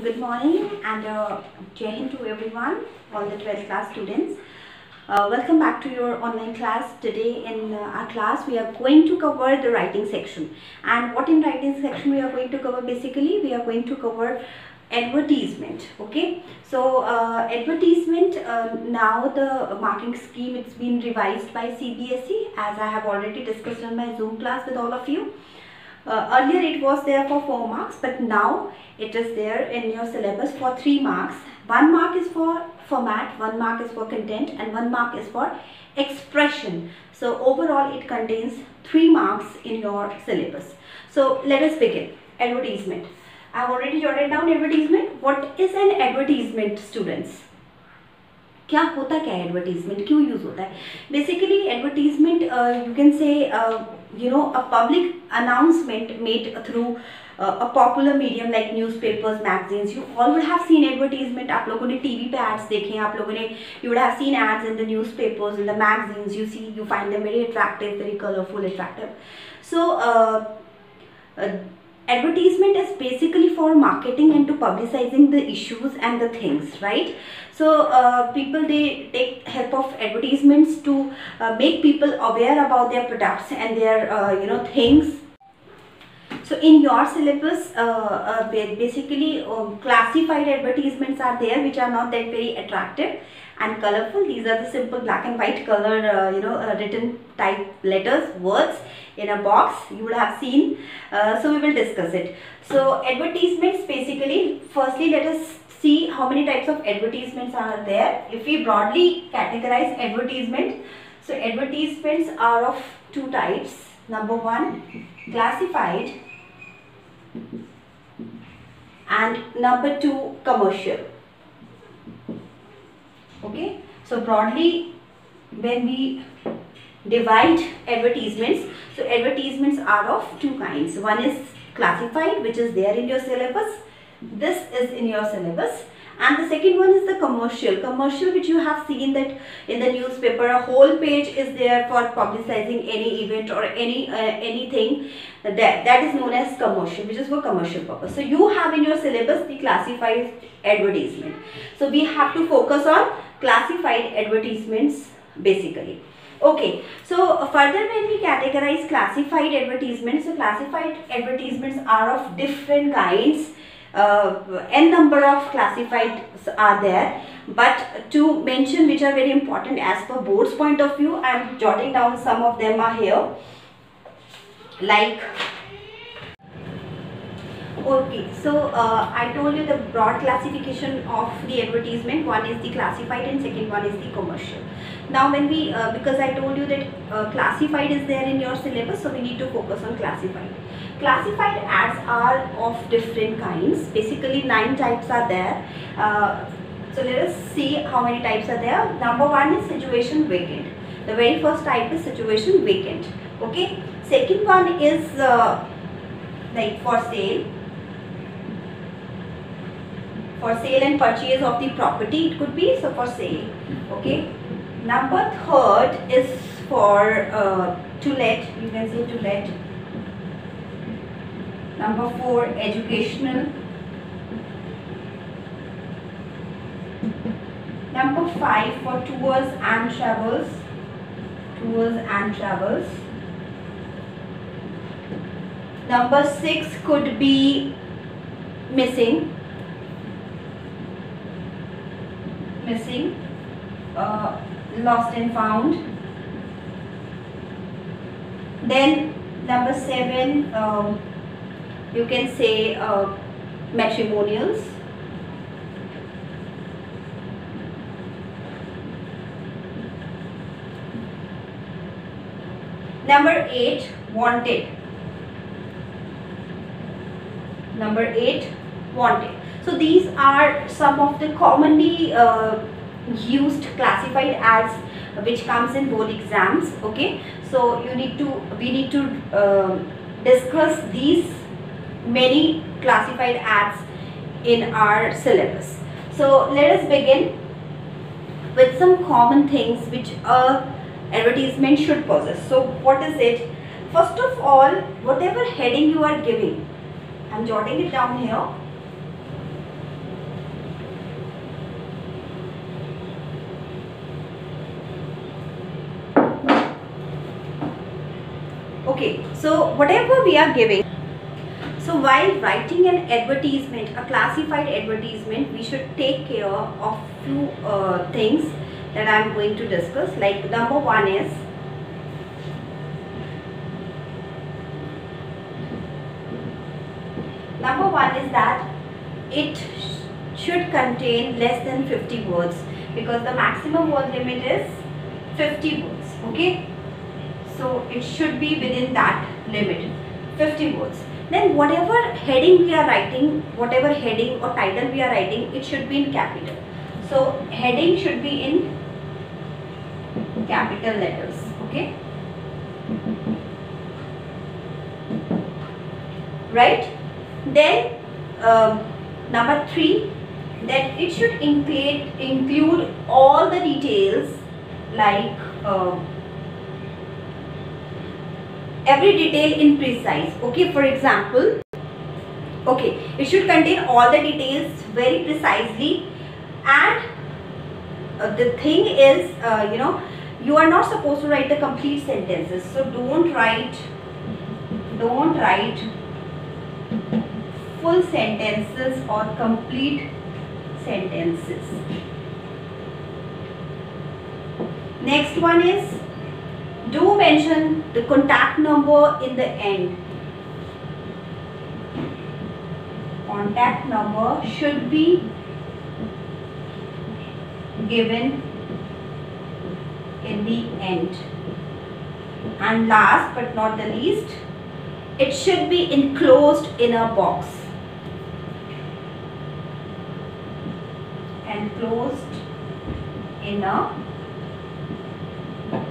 Good morning and Jai Hind to everyone, all the 12th class students. Welcome back to your online class. Today in our class we are going to cover the writing section. And what in writing section we are going to cover? Basically we are going to cover advertisement. Okay, so advertisement, now the marking scheme, it's been revised by CBSE, as I have already discussed in my Zoom class with all of you. Earlier it was there for 4 marks, but now it is there in your syllabus for 3 marks. 1 mark is for format, 1 mark is for content, and 1 mark is for expression. So overall it contains 3 marks in your syllabus. So let us begin. Advertisement. I have already jotted down advertisement. What is an advertisement, students? क्या होता क्या है advertisement, क्यों use होता है? Basically advertisement you can say a public announcement made through a popular medium like newspapers, magazines. You all would have seen advertisement. आप लोगों ने टीवी पे ads देखे हैं, आप लोगों ने you would have seen ads in the newspapers, in the magazines. You find them very attractive, very colorful, attractive. So advertisement is basically for marketing and to publicizing the issues and the things, right? So people, they take help of advertisements to make people aware about their products and their things. So in your syllabus, basically classified advertisements are there, which are not that very attractive and colorful. These are the simple black and white color, written type letters, words in a box. You would have seen. So we will discuss it. So advertisements, basically, firstly let us see how many types of advertisements are there. If we broadly categorize advertisement, so advertisements are of 2 types. Number 1, classified, and number 2, commercial. Okay, so broadly when we divide advertisements, so advertisements are of 2 kinds. One is classified, which is there in your syllabus. This is in your syllabus. And the second one is the commercial, which you have seen that in the newspaper a whole page is there for publicizing any event or anything that is known as commercial, which is for commercial purpose. So you have in your syllabus the classified advertisement. So we have to focus on classified advertisements basically. Okay, so further when we categorize classified advertisements, so classified advertisements are of different kinds. N number of classified are there, but to mention which are very important as per board's point of view, I am jotting down some of them are here. Like, okay, so I told you the broad classification of the advertisement. One is the classified and second one is the commercial. Now when we, because I told you that classified is there in your syllabus, so we need to focus on classified. Classified ads are of different kinds. Basically 9 types are there. So let us see how many types are there. Number 1 is situation vacant. The very first type is situation vacant. Okay. Second one is like for sale and purchase of the property, it could be, so for sale. Okay. Number 3rd is for to let, you can say to let. Number 4, educational. Number 5 for tours and travels. Number 6 could be missing, lost and found. Then number 7, you can say matrimonials. Number 8, wanted. So these are some of the commonly used classified ads which comes in board exams. Okay, so we need to discuss these many classified ads in our syllabus. So let us begin with some common things which a advertisement should possess. So what is it? First of all, whatever heading you are giving, I am jotting it down here. Okay, so whatever we are giving, so while writing an advertisement, a classified advertisement, we should take care of few things that I am going to discuss. Like number one is, that it should contain less than 50 words, because the maximum word limit is 50 words. Okay, so it should be within that limit, 50 words. Then whatever heading we are writing, whatever heading or title we are writing, it should be in capital. So heading should be in capital letters. Okay, right? Then number 3, that it should include all the details, like every detail in precise. Okay, for example, okay, it should contain all the details very precisely. And the thing is, you are not supposed to write the complete sentences, so don't write full sentences or complete sentences. Next one is, do mention the contact number in the end. Contact number should be given in the end. And last but not the least, it should be enclosed in a box. Enclosed in a box.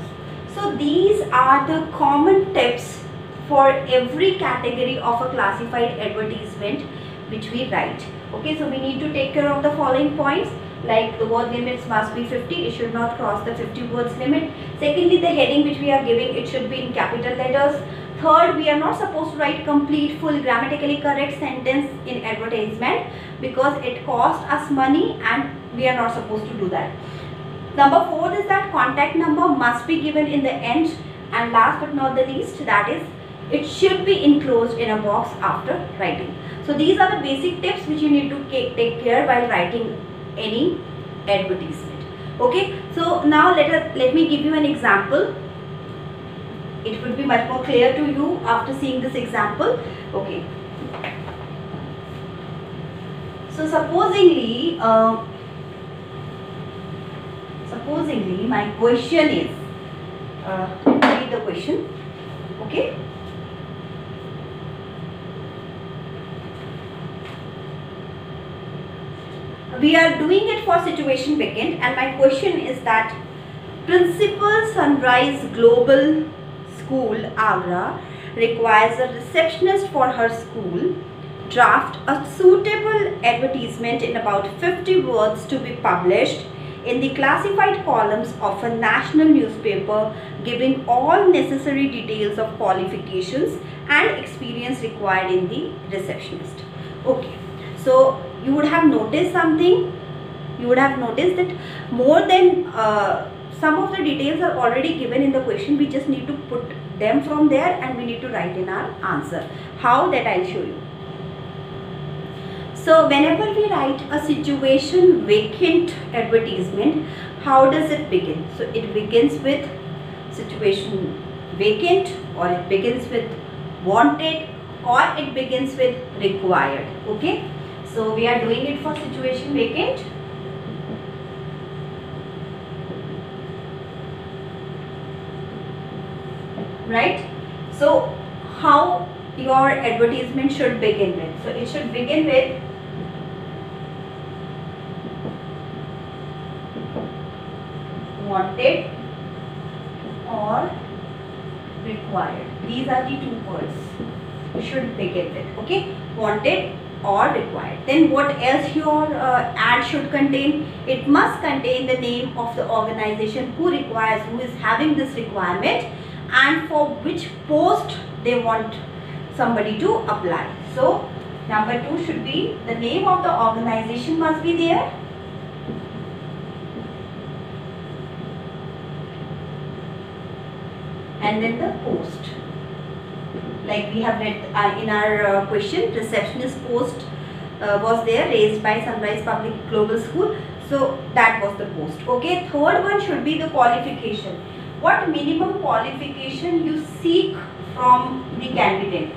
So these are the common tips for every category of a classified advertisement which we write. Okay, so we need to take care of the following points, like the word limits must be 50, it should not cross the 50 words limit. Secondly, the heading which we are giving, it should be in capital letters. Third, we are not supposed to write complete, full, grammatically correct sentence in advertisement, because it costs us money and we are not supposed to do that. Number 4 is that contact number must be given in the end. And last but not the least, that is, it should be enclosed in a box after writing. So these are the basic tips which you need to take care while writing any advertisement. Okay, so now let me give you an example. It would be much more clear to you after seeing this example. Okay, so supposingly my question is, read the question. Okay, we are doing it for situation vacant, and my question is that Principal Sunrise Global School, Agra, requires a receptionist for her school. Draft a suitable advertisement in about 50 words to be published in the classified columns of a national newspaper, giving all necessary details of qualifications and experience required in the receptionist. Okay, so you would have noticed something. You would have noticed that more than some of the details are already given in the question. We just need to put them from there and we need to write in our answer. How, that I'll show you. So whenever we write a situation vacant advertisement, how does it begin? So it begins with situation vacant, or it begins with wanted, or it begins with required. Okay, so we are doing it for situation vacant. Right? So how your advertisement should begin with? So it should begin with wanted or required. These are the two words you should begin with. Okay, wanted or required. Then what else your ad should contain? It must contain the name of the organization who is having this requirement, and for which post they want somebody to apply. So number 2 should be the name of the organization must be there, and then the post. like we have read in our question, receptionist post was there, raised by Sunrise Public Global School. So that was the post. Okay, third one should be the qualification. What minimum qualification you seek from the candidate?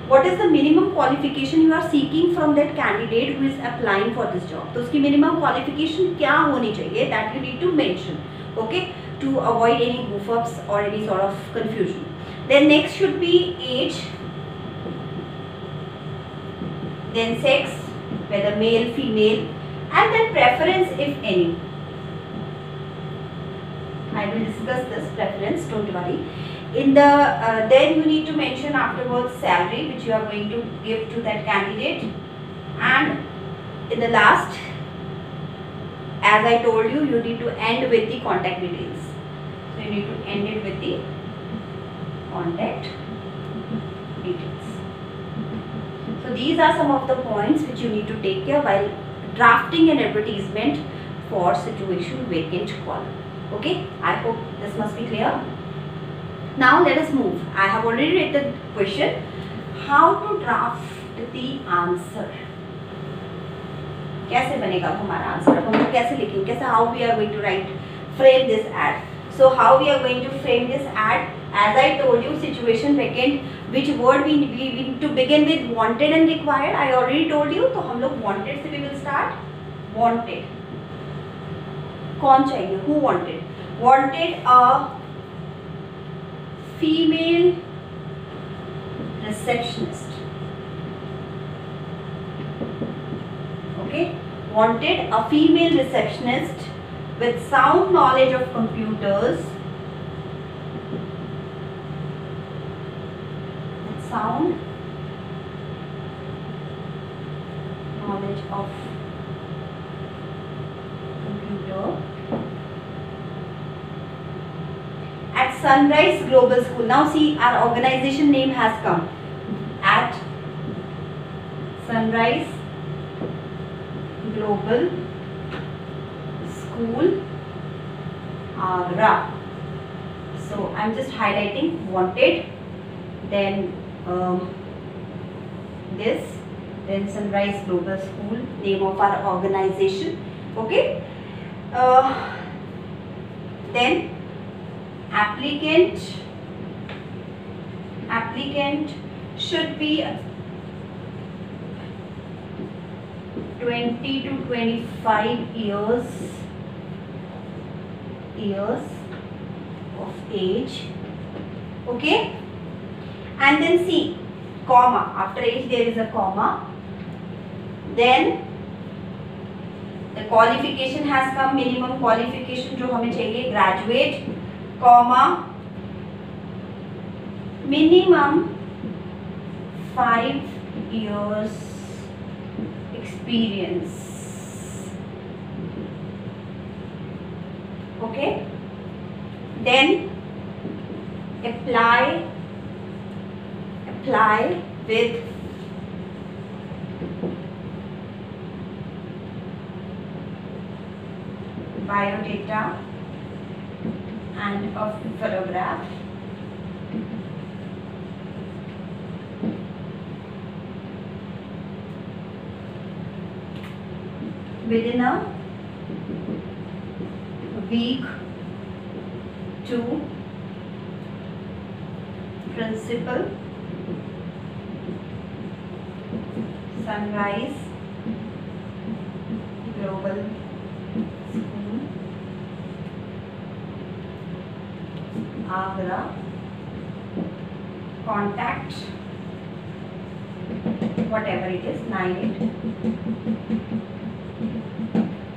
What is the minimum qualification you are seeking from that candidate who is applying for this job? तो उसकी minimum qualification क्या होनी चाहिए? That you need to mention. Okay, to avoid any goof-ups or any sort of confusion. Then next should be age. Then sex, whether male, female, and then preference if any. I will discuss this preference, don't worry. In the then you need to mention afterwards salary which you are going to give to that candidate, and in the last, as I told you, you need to end with the contact details. So you need to end it with the contact details. So these are some of the points which you need to take care while drafting an advertisement for situation vacant column. Okay, I hope this must be clear. Now let us move. I have already read the question. How to draft the answer? कैसे बनेगा हमारा answer? हम लोग कैसे लिखेंगे? कैसे? How we are going to frame this ad? So how we are going to frame this ad? As I told you, situation vacant. Which word we need to begin with? Wanted and required. I already told you. तो हम लोग wanted से we will start. Wanted. कौन चाहिए? Who wanted? Wanted a female receptionist. Okay, wanted a female receptionist with sound knowledge of computers, with sound knowledge of computer, at Sunrise Global School. Now see, our organization name has come. At Sunrise Global School, Agra. So I'm just highlighting wanted, then this, then Sunrise Global School, name of our organization. Okay, then applicant should be 20 to 25 years of age. Okay, and then see, comma, after age there is a comma, then the qualification has come, minimum qualification जो हमें चाहिए, graduate, comma, minimum 5 years experience. Okay, then apply with biodata and a photograph. Within a week to principal, Sunrise Global School, Agra, contact, whatever it is, 98.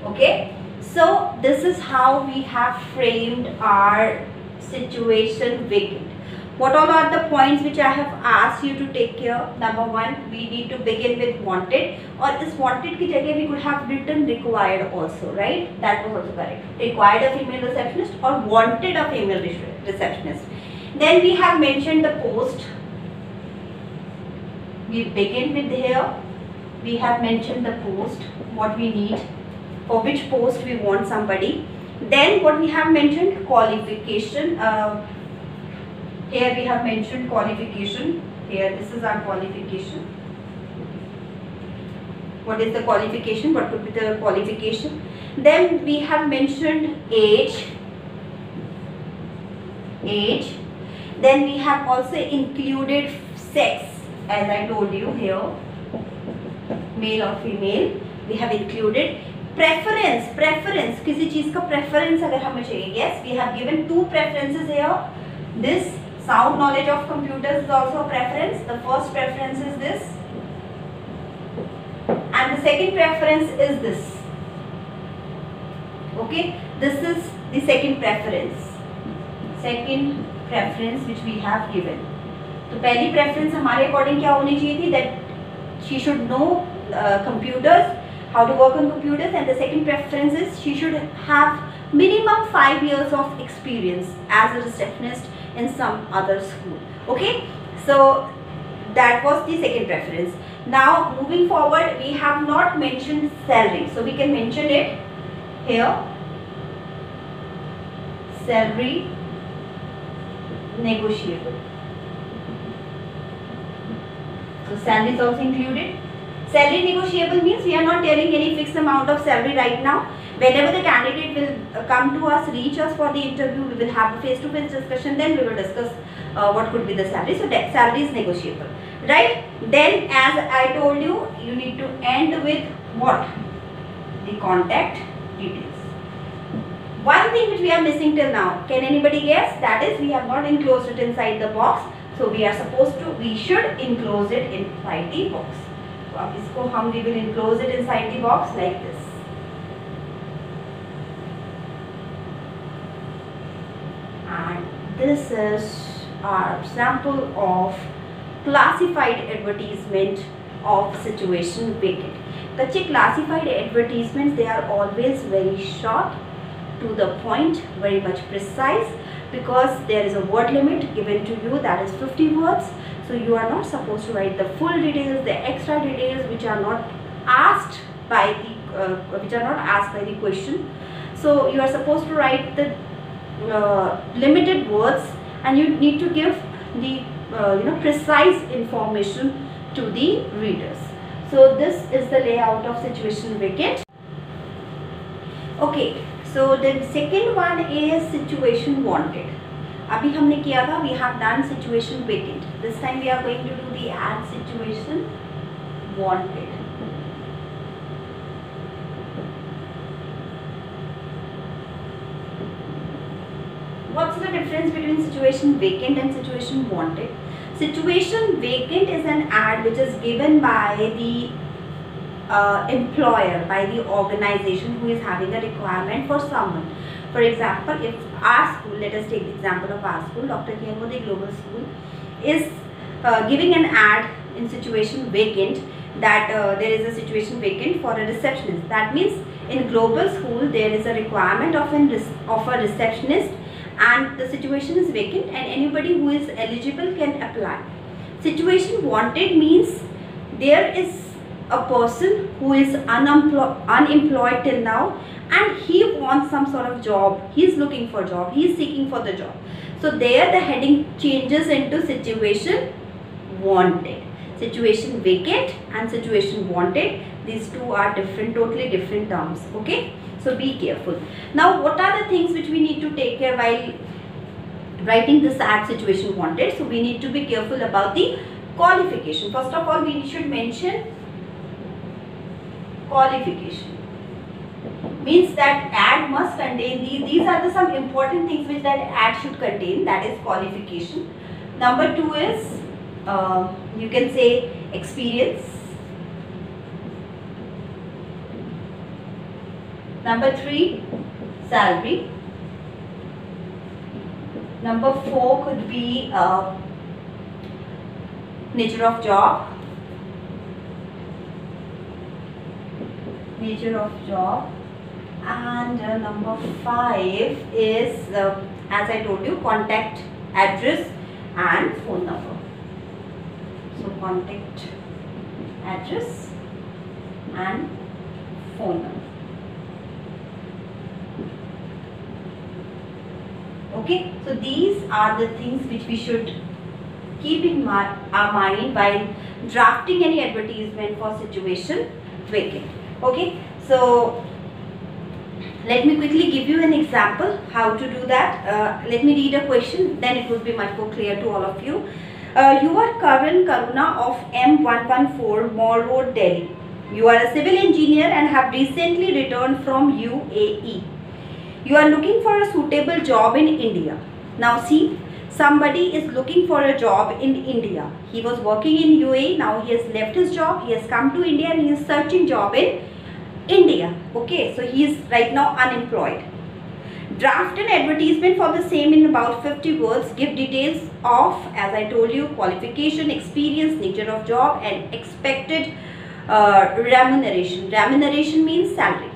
Okay, so this is how we have framed our situation vacant. What all are the points which I have asked you to take care? Number one, we need to begin with wanted, or this wanted की जगह we could have written required also, right? That was also correct. Required a female receptionist or wanted a female receptionist. Then we have mentioned the post. We begin with here. We have mentioned the post, what we need, for which post we want somebody. Then what we have mentioned, qualification, Here we have mentioned qualification. Here this is our qualification. What is the qualification? What could be the qualification? Then we have mentioned age. Then we have also included sex, as I told you here, male or female. We have included preference. किसी चीज का preference अगर हमें चाहिए. Yes, we have given two preferences here. This sound knowledge of computers is also a preference. The first preference is this, and the second preference is this. Okay, this is the second preference. Second preference which we have given. तो पहली preference हमारे according क्या होनी चाहिए थी? That she should know computers, how to work on computers, and the second preference is she should have minimum 5 years of experience as a receptionist in some other school. Okay, so that was the second preference. Now moving forward, we have not mentioned salary, so we can mention it here. Salary negotiable. So salary is also included. Salary negotiable means we are not telling any fixed amount of salary right now. Whenever the candidate will come to us, reach us for the interview, we will have a face-to-face discussion. Then we will discuss what could be the salary. So that salary is negotiable, right? Then, as I told you, you need to end with what? The contact details. One thing which we are missing till now, can anybody guess? That is, we have not enclosed it inside the box. So we should enclose it inside the box. So अब इसको we will enclose it inside the box like this. And this is our sample of classified advertisement of situation vacant. The classified advertisements, they are always very short, to the point, very much precise, because there is a word limit given to you, that is 50 words. So you are not supposed to write the full details, the extra details which are not asked by the question. So you are supposed to write the limited words, and you need to give the precise information to the readers. So this is the layout of situation vacant. Okay, so the second one is situation wanted. अभी हमने किया था, we have done situation vacant. This time we are going to do the add situation wanted. What's the difference between situation vacant and situation wanted? Situation vacant is an ad which is given by the employer, by the organization who is having a requirement for someone. For example, if our school, let us take the example of our school, Dr. K.M. Modi Global School, is giving an ad in situation vacant, that there is a situation vacant for a receptionist. That means in global school there is a requirement of a receptionist, and the situation is vacant and anybody who is eligible can apply. Situation wanted means there is a person who is unemployed till now, and he wants some sort of job, he is looking for a job, he is seeking for the job. So there the heading changes into situation wanted. Situation vacant and situation wanted, these two are different, totally different terms. Okay, so be careful. Now what are the things which we need to take care while writing this ad situation wanted? So we need to be careful about the qualification. First of all, we should mention qualification. Means that ad must contain these are the some important things which that ad should contain, that is qualification. Number 2 is you can say experience. Number 3, salary. Number 4 could be nature of job. Nature of job. And number 5 is, as I told you, contact address and phone number. So contact address and phone number. Okay, so these are the things which we should keep in our mind while drafting any advertisement for situation vacant. Okay, so let me quickly give you an example how to do that. Let me read a question, then it would be much more clear to all of you. You are Karan Karuna of M114 Mall Road, Delhi. You are a civil engineer and have recently returned from UAE. You are looking for a suitable job in India. Now see, somebody is looking for a job in India. He was working in UAE, now he has left his job, he has come to India and he is searching job in India. Okay, so he is right now unemployed. Draft an advertisement for the same in about 50 words. Give details of, as I told you, qualification, experience, nature of job and expected remuneration. Remuneration means salary.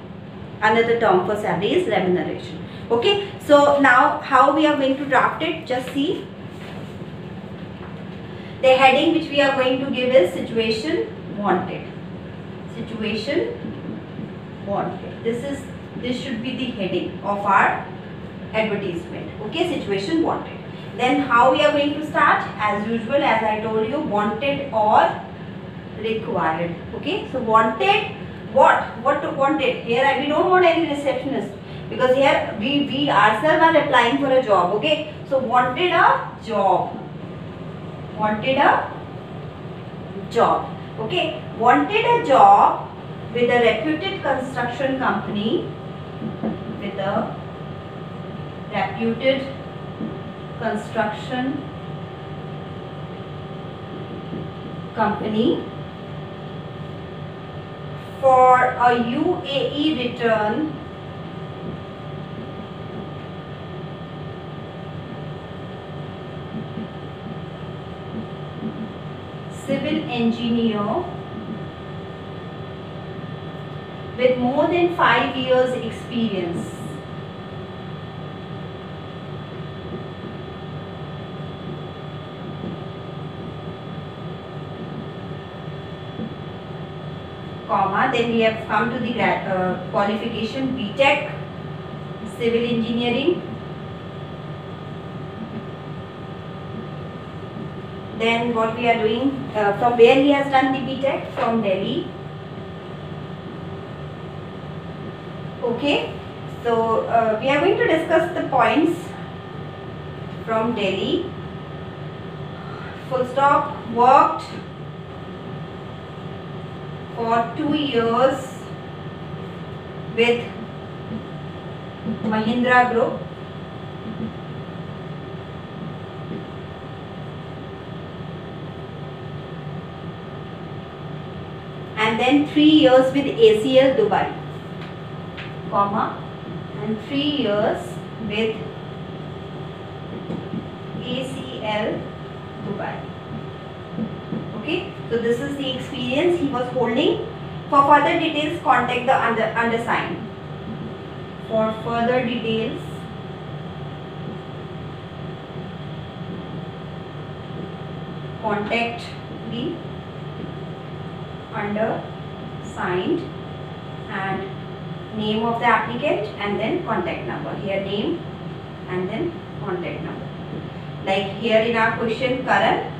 Another term for salary is remuneration. Okay, so now how we are going to draft it, just see. The heading which we are going to give is situation wanted. Situation wanted. This should be the heading of our advertisement. Okay, situation wanted. Then how we are going to start? As usual, as I told you, wanted or required. Okay, so wanted, what to wanted? Here we don't want any receptionist, because here we ourselves are applying for a job. Okay, so wanted a job. Wanted a job. Okay, wanted a job with a reputed construction company, with a reputed construction company for a UAE return civil engineer with more than 5 years experience. Comma, then we have come to the qualification BTech, civil engineering. Then what we are doing, from where he has done the BTech? From Delhi. Okay, so we are going to discuss the points from Delhi. Full stop. Worked for 2 years with Mahindra Group. And then 3 years with ACL Dubai, comma, and 3 years with ACL Dubai. Okay, so this is the experience he was holding. For further details, contact the undersigned. For further details, contact the undersigned, and name of the applicant and then contact number. Here name and then contact number. Like here in our question, Karan,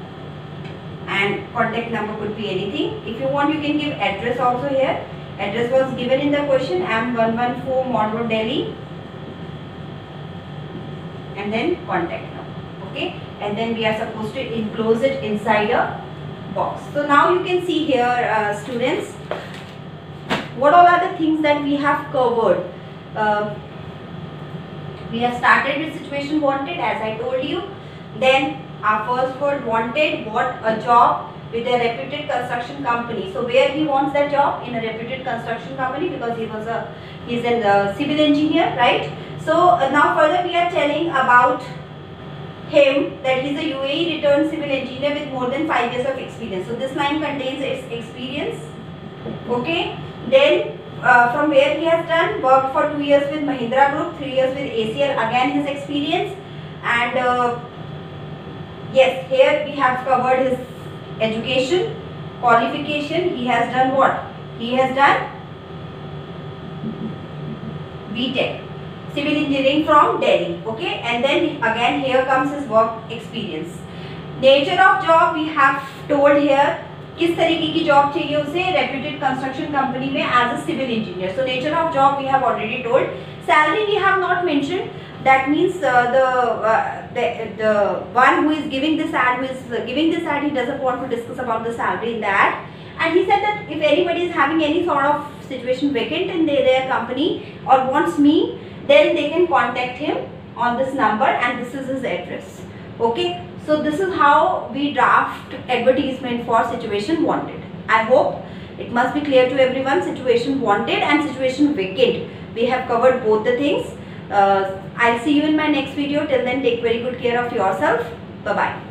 and contact number could be anything. If you want, you can give address also here. Address was given in the question, M114 Mall Road, Delhi, and then contact number. Okay, and then we are supposed to enclose it inside a box. So now you can see here, students, what all are the things that we have covered. We have started with situation wanted, as I told you. Then our first word, wanted, what? A job with a reputed construction company. So where he wants that job? In a reputed construction company, because he's a civil engineer, right? So now further we are telling about him that he's a UAE returned civil engineer with more than 5 years of experience. So this line contains its experience. Okay, then from where he has done, worked for 2 years with Mahindra Group, 3 years with ACL, again his experience. And yes, here we have covered his education, qualification. He has done what? He has done BTech, civil engineering from Delhi. Okay, and then again here comes his work experience. Nature of job we have told here. किस तरीके की job चाहिए उसे, reputed construction company में as a civil engineer. So nature of job we have already told. Salary we have not mentioned. That means the one who is giving this ad, he doesn't want to discuss about the salary in the ad. And he said that if anybody is having any sort of situation vacant in their company or wants me, then they can contact him on this number, and this is his address. Okay, so this is how we draft advertisement for situation wanted. I hope it must be clear to everyone. Situation wanted and situation vacant, we have covered both the things. I'll see you in my next video. Till then, take very good care of yourself. Bye bye.